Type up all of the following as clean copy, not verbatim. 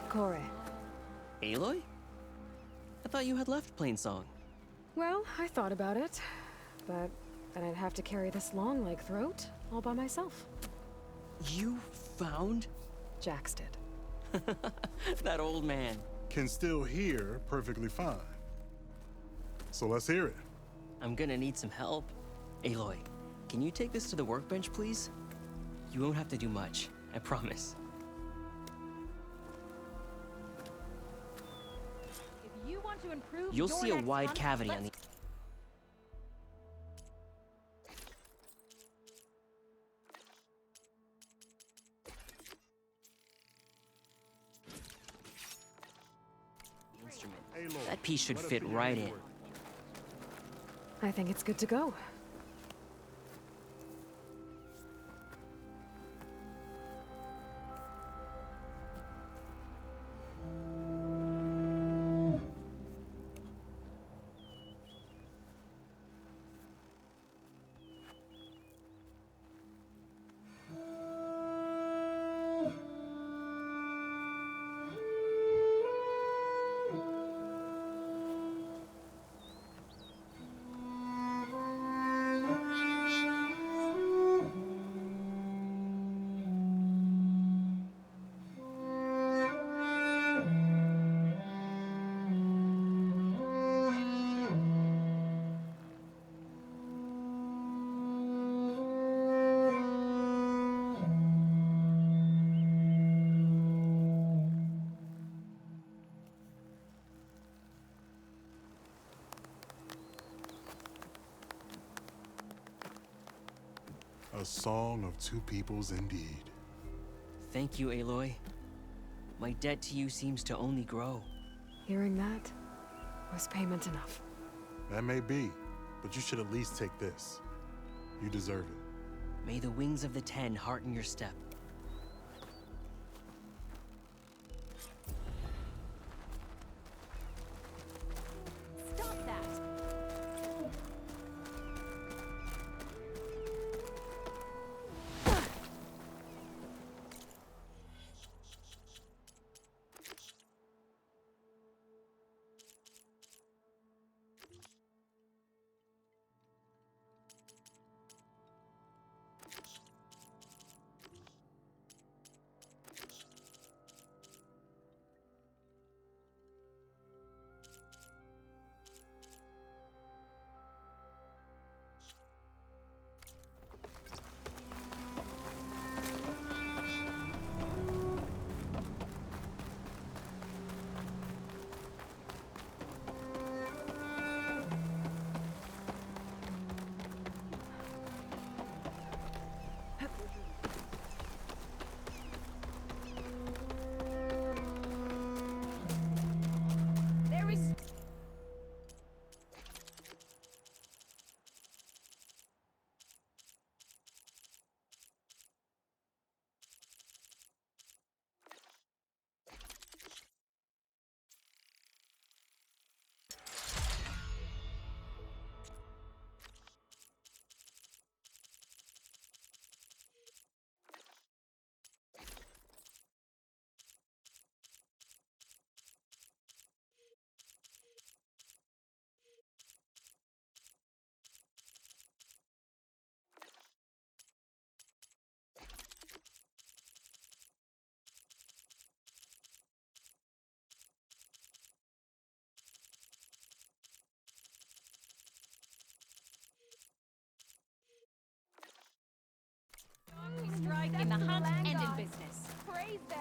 Kore. Aloy? I thought you had left Plainsong. Well, I thought about it, but then I'd have to carry this long leg throat all by myself. You found Jax did. that old man? Can still hear perfectly fine. So let's hear it. I'm gonna need some help. Aloy, can you take this to the workbench, please? You won't have to do much, I promise. If you want to improve You'll your see a next wide hunt, cavity on let's the... instrument. Aloy, That piece should let us fit see your right in. handiwork. I think it's good to go. A song of two peoples indeed. Thank you, Aloy. My debt to you seems to only grow. Hearing that was payment enough. That may be, but you should at least take this. You deserve it. May the wings of the Ten hearten your step. stop that. There is we strike in the hunt and in business. Praise them.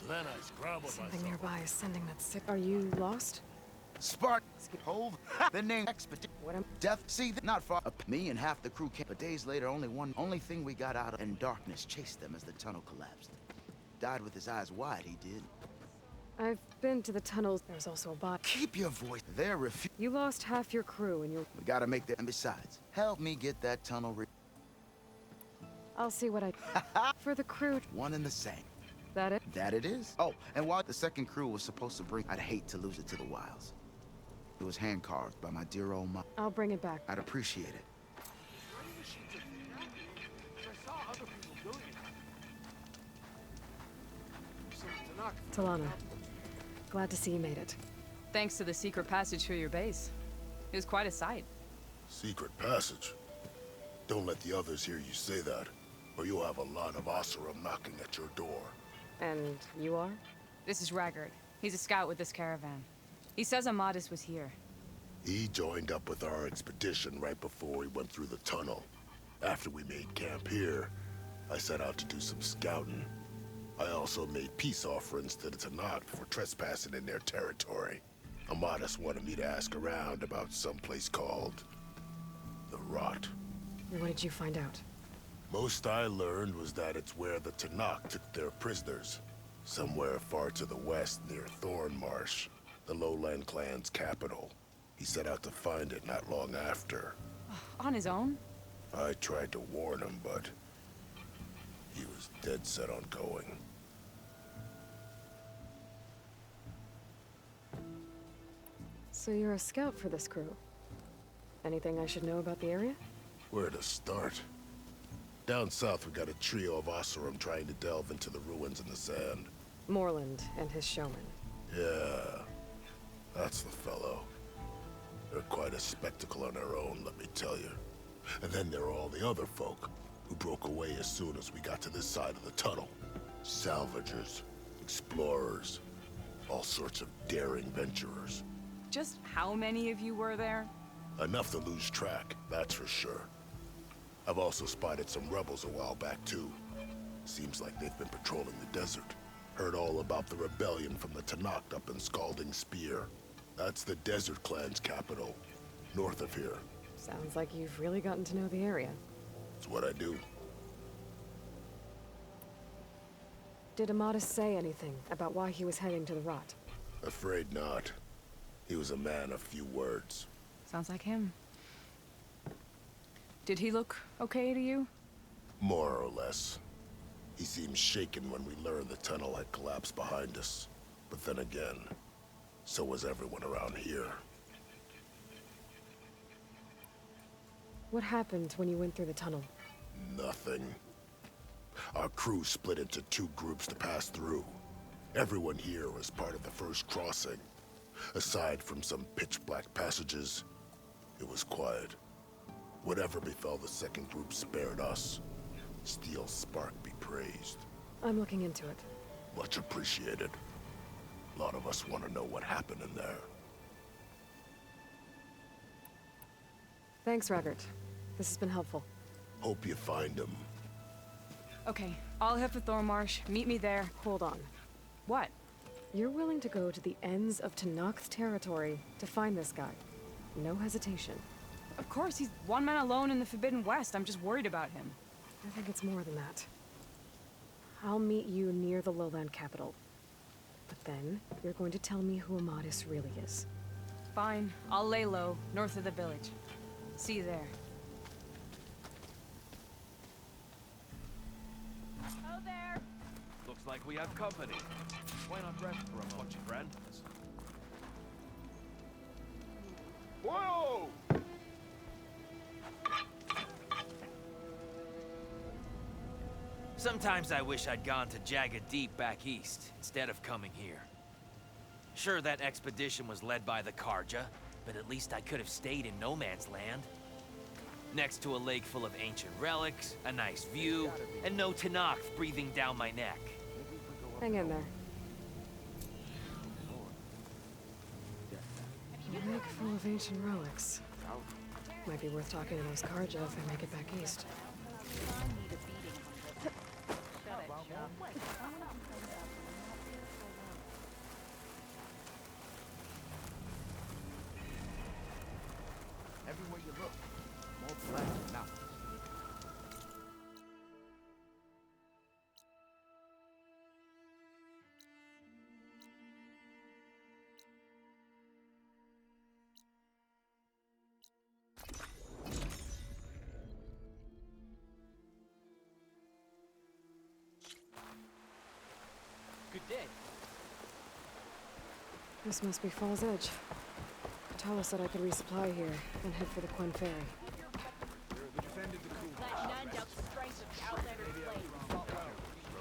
Then I scrambled Something myself. nearby is sending that sick. Are you lost? Spark, Hove, the name expedition. What am? Death, see, not far. Me and half the crew came, but days later, only thing we got out of, and darkness chased them as the tunnel collapsed. Died with his eyes wide, he did. I've been to the tunnels. There's also a bot. Keep your voice. They're You lost half your crew and you're. We gotta make that, and besides, help me get that tunnel I'll see what I. For the crew. one and the same. That it? That it is. Oh, and while the second crew was supposed to bring, I'd hate to lose it to the wilds. It was hand-carved by my dear old mom. I'll bring it back. I'd appreciate it. Talana, glad to see you made it. Thanks to the secret passage through your base. It was quite a sight. Secret passage. Don't let the others hear you say that, or you'll have a lot of Oseram knocking at your door. And you are? This is Raggard. He's a scout with this caravan. He says Amadis was here. He joined up with our expedition right before we went through the tunnel. After we made camp here, I set out to do some scouting. I also made peace offerings to the Tanakh for trespassing in their territory. Amadis wanted me to ask around about some place called the Rot. What did you find out? Most I learned was that it's where the Tanakh took their prisoners. Somewhere far to the west near Thornmarsh, the Lowland clan's capital. He set out to find it not long after. On his own? I tried to warn him, but he was dead set on going. So you're a scout for this crew. Anything I should know about the area? Where to start? Down south, we got a trio of Oseram trying to delve into the ruins in the sand. Moreland and his showman. Yeah, that's the fellow. They're quite a spectacle on their own, let me tell you. And then there are all the other folk, who broke away as soon as we got to this side of the tunnel. Salvagers, explorers, all sorts of daring venturers. Just how many of you were there? Enough to lose track, that's for sure. I've also spotted some rebels a while back, too. Seems like they've been patrolling the desert. Heard all about the rebellion from the Tanakh up in Scalding Spear. That's the Desert Clan's capital, north of here. Sounds like you've really gotten to know the area. It's what I do. Did Amadis say anything about why he was heading to the Rot? Afraid not. He was a man of few words. Sounds like him. Did he look okay to you? More or less. He seemed shaken when we learned the tunnel had collapsed behind us. But then again, so was everyone around here. What happened when you went through the tunnel? Nothing. Our crew split into two groups to pass through. Everyone here was part of the first crossing. Aside from some pitch-black passages, it was quiet. Whatever befell the second group spared us. Steel Spark be praised. I'm looking into it. Much appreciated. A lot of us want to know what happened in there. Thanks, Raggart. This has been helpful. Hope you find him. Okay, I'll head for Thornmarsh. Meet me there. Hold on. What? You're willing to go to the ends of Tanakh's territory to find this guy. No hesitation. Of course, he's one man alone in the Forbidden West. I'm just worried about him. I think it's more than that. I'll meet you near the lowland capital. But then, you're going to tell me who Amadis really is. Fine, I'll lay low, north of the village. See you there. Oh, there. Looks like we have company. Why not rest for a moment, friend? Whoa! Sometimes I wish I'd gone to Jagged Deep back east, instead of coming here. Sure, that expedition was led by the Karja, but at least I could have stayed in no man's land. Next to a lake full of ancient relics, a nice view, and no Tanakh breathing down my neck. Hang in there. A lake full of ancient relics. Might be worth talking to those Karja if I make it back east. Everywhere you look, more black than mountains. Good day. This must be Fall's Edge. Tala said I could resupply here and head for the Quen Ferry. Let none doubt the strength of the Outlander's blade.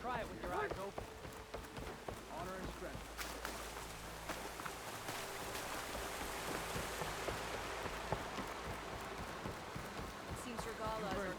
Try it with your eyes open. Honor and strength. Seems Regalas are...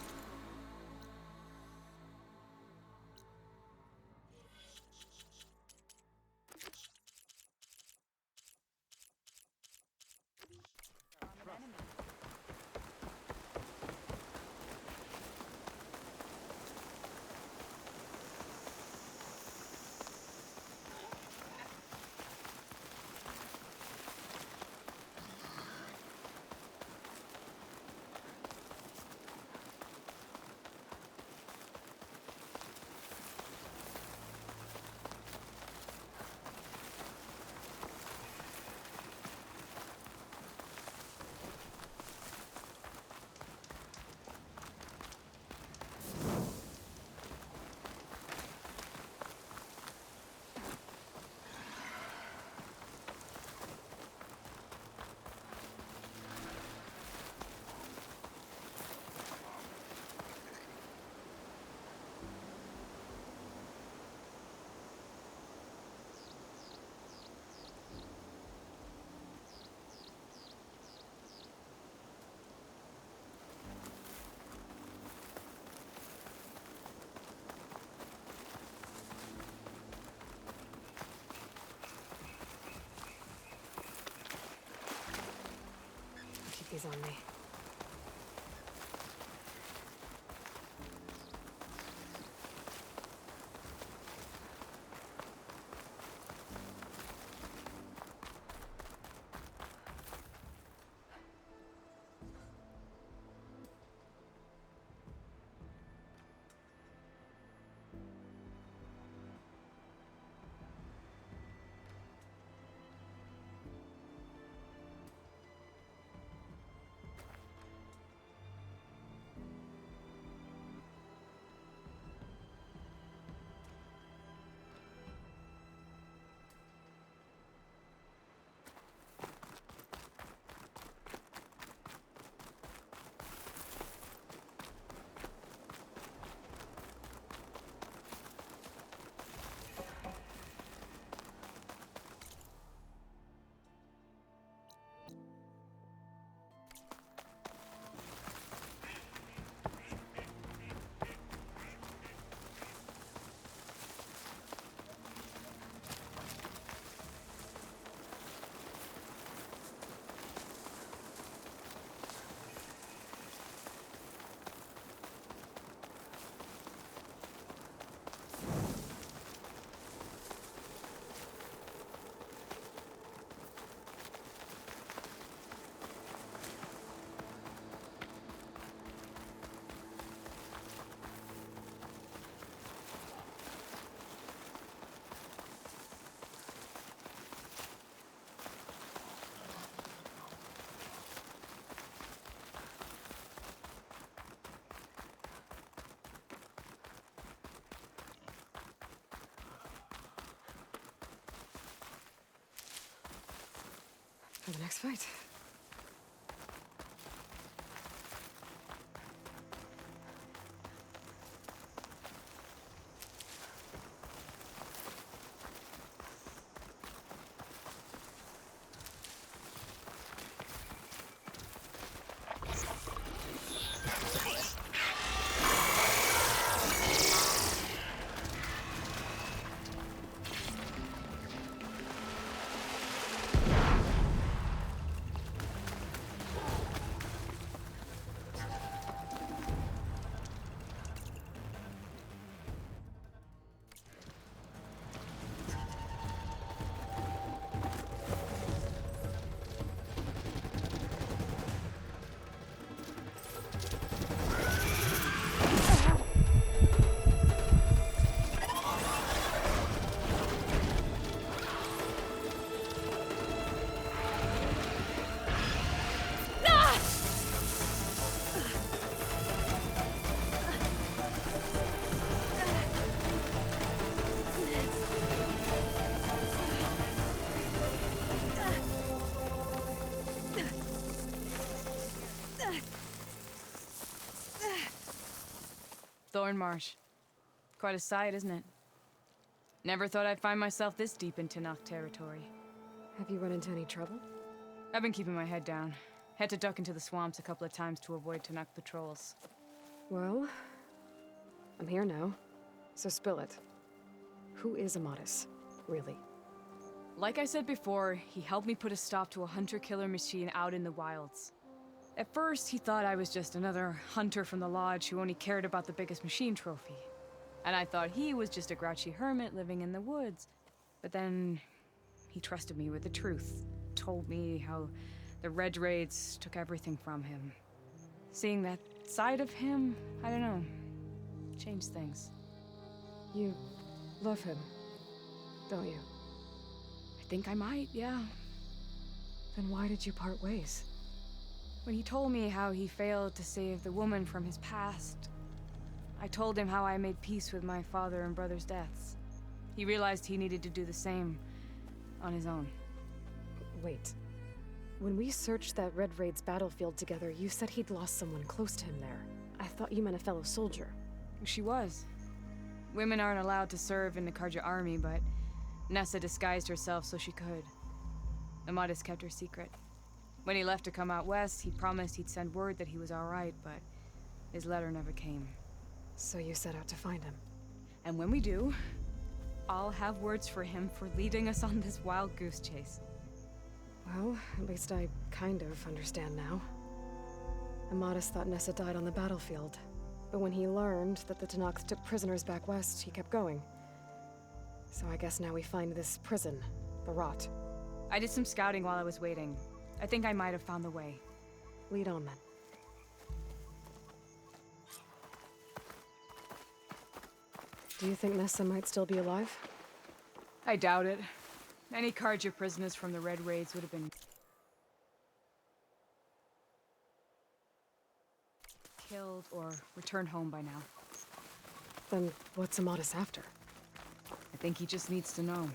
Keep these on me. For the next fight. Thornmarsh. Quite a sight, isn't it? Never thought I'd find myself this deep in Tenakth territory. Have you run into any trouble? I've been keeping my head down. Had to duck into the swamps a couple of times to avoid Tenakth patrols. Well, I'm here now, so spill it. Who is Amadis, really? Like I said before, he helped me put a stop to a hunter-killer machine out in the wilds. At first, he thought I was just another hunter from the Lodge who only cared about the biggest machine trophy. And I thought he was just a grouchy hermit living in the woods. But then, he trusted me with the truth. Told me how the Red Raids took everything from him. Seeing that side of him, I don't know, changed things. You love him, don't you? I think I might, yeah. Then why did you part ways? When he told me how he failed to save the woman from his past, I told him how I made peace with my father and brother's deaths. He realized he needed to do the same on his own. Wait. When we searched that Red Raid's battlefield together, you said he'd lost someone close to him there. I thought you meant a fellow soldier. She was. Women aren't allowed to serve in the Karja army, but Nessa disguised herself so she could. Amadis kept her secret. When he left to come out west, he promised he'd send word that he was all right, but his letter never came. So you set out to find him. And when we do, I'll have words for him for leading us on this wild goose chase. Well, at least I kind of understand now. Amadis thought Nessa died on the battlefield, but when he learned that the Tenakth took prisoners back west, he kept going. So I guess now we find this prison, the Rot. I did some scouting while I was waiting. I think I might have found the way. Lead on then. Do you think Nessa might still be alive? I doubt it. Any Karja prisoners from the Red Raids would have been killed or returned home by now. Then what's Amadis after? I think he just needs to know.